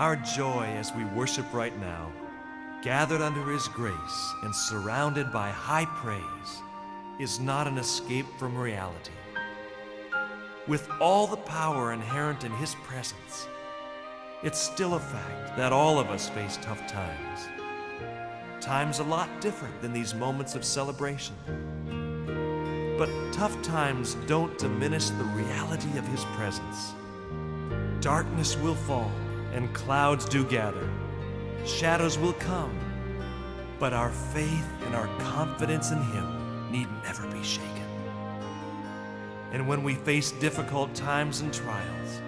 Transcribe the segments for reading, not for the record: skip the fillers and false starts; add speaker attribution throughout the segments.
Speaker 1: Our joy as we worship right now, gathered under His grace and surrounded by high praise, is not an escape from reality. With all the power inherent in His presence, it's still a fact that all of us face tough times. Times a lot different than these moments of celebration. But tough times don't diminish the reality of His presence. Darkness will fall and clouds do gather. Shadows will come, but our faith and our confidence in Him need never be shaken. And when we face difficult times and trials,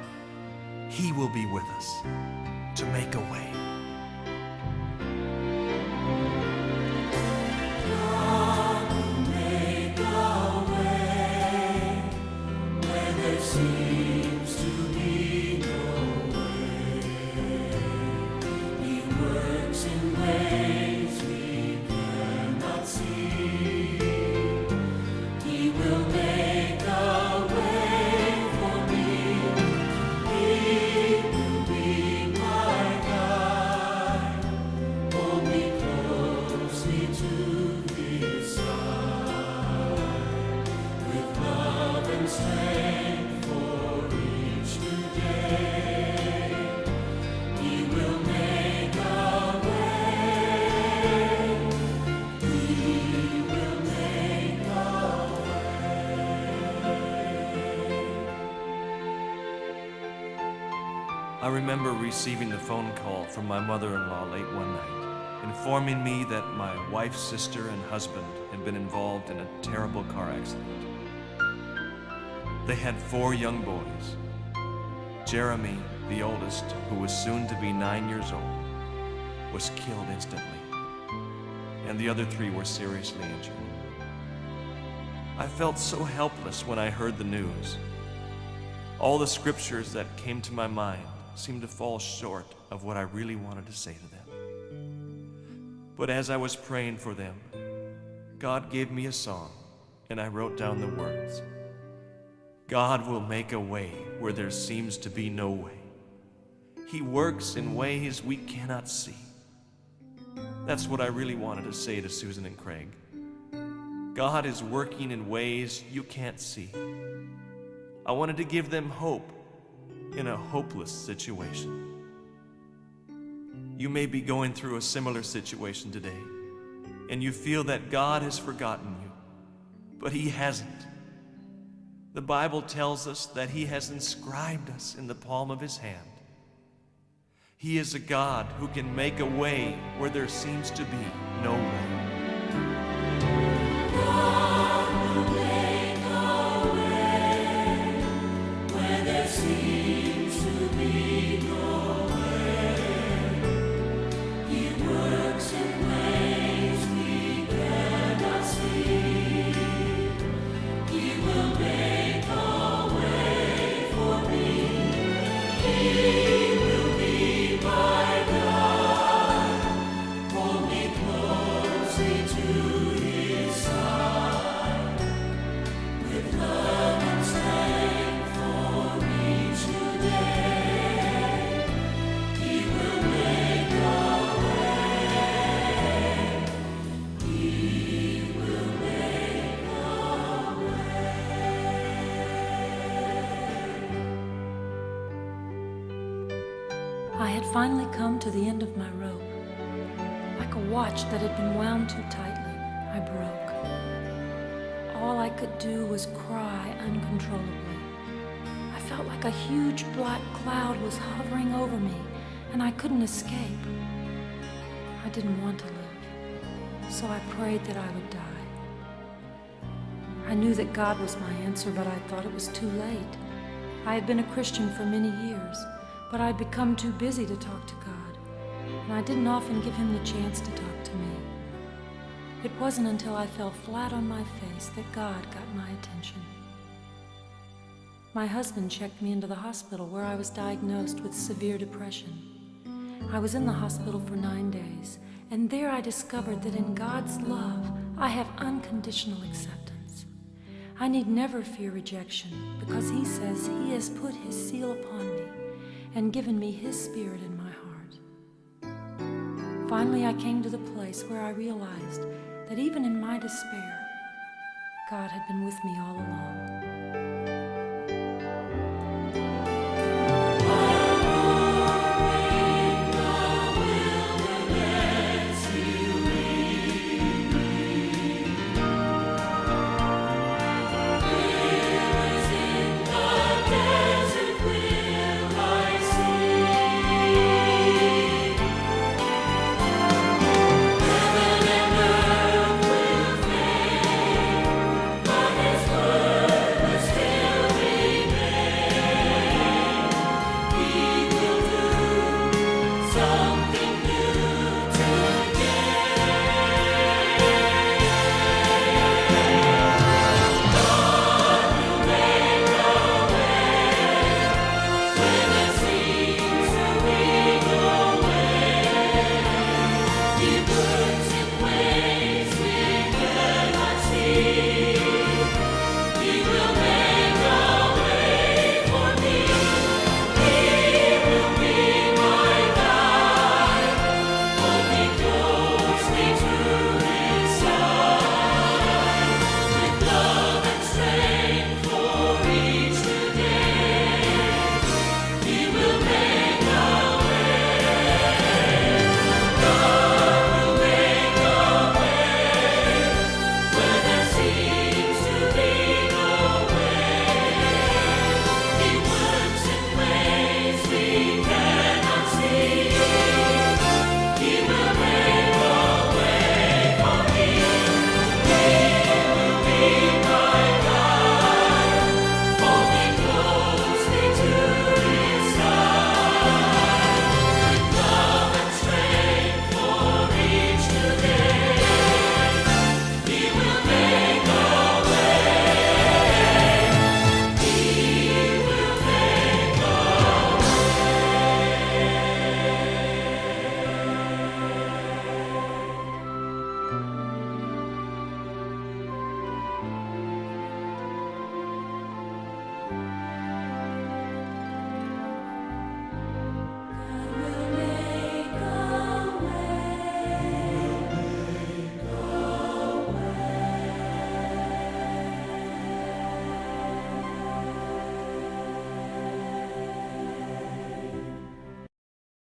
Speaker 1: He will be with us to make a way.
Speaker 2: God will make a way where there seems to be no way. He works in ways we cannot see. He will make a way for me. He will be my guide. Hold me closely to His side. With love and strength for each new day, He will make a way. He will make a
Speaker 1: I remember receiving the phone call from my mother-in-law late one night, informing me that my wife's sister and husband had been involved in a terrible car accident. They had 4 young boys. Jeremy, the oldest, who was soon to be 9 years old, was killed instantly, and the other 3 were seriously injured. I felt so helpless when I heard the news. All the scriptures that came to my mind seemed to fall short of what I really wanted to say to them. But as I was praying for them, God gave me a song, and I wrote down the words. God will make a way where there seems to be no way. He works in ways we cannot see. That's what I really wanted to say to Susan and Craig. God is working in ways you can't see. I wanted to give them hope in a hopeless situation. You may be going through a similar situation today, and you feel that God has forgotten you, but He hasn't. The Bible tells us that He has inscribed us in the palm of His hand. He is a God who can make a way where there seems to be no way.
Speaker 2: God will make a way where there seems to be no way. He works in ways we cannot see. He will make a way for me. He will be my guide. Hold me closely to His side. With love and strength for each new day, He will make a way. He will make a way.
Speaker 3: I had finally come to the end of my rope. Like a watch that had been wound too tightly, I broke. All I could do was cry uncontrollably. I felt like a huge black cloud was hovering over me, and I couldn't escape. I didn't want to live, so I prayed that I would die. I knew that God was my answer, but I thought it was too late. I had been a Christian for many years, but I'd become too busy to talk to God, and I didn't often give Him the chance to talk to me. It wasn't until I fell flat on my face that God got my attention. My husband checked me into the hospital where I was diagnosed with severe depression. I was in the hospital for 9 days, and there I discovered that in God's love, I have unconditional acceptance. I need never fear rejection because He says He has put His seal upon me, and given me His Spirit in my heart. Finally, I came to the place where I realized that even in my despair, God had been with me all along.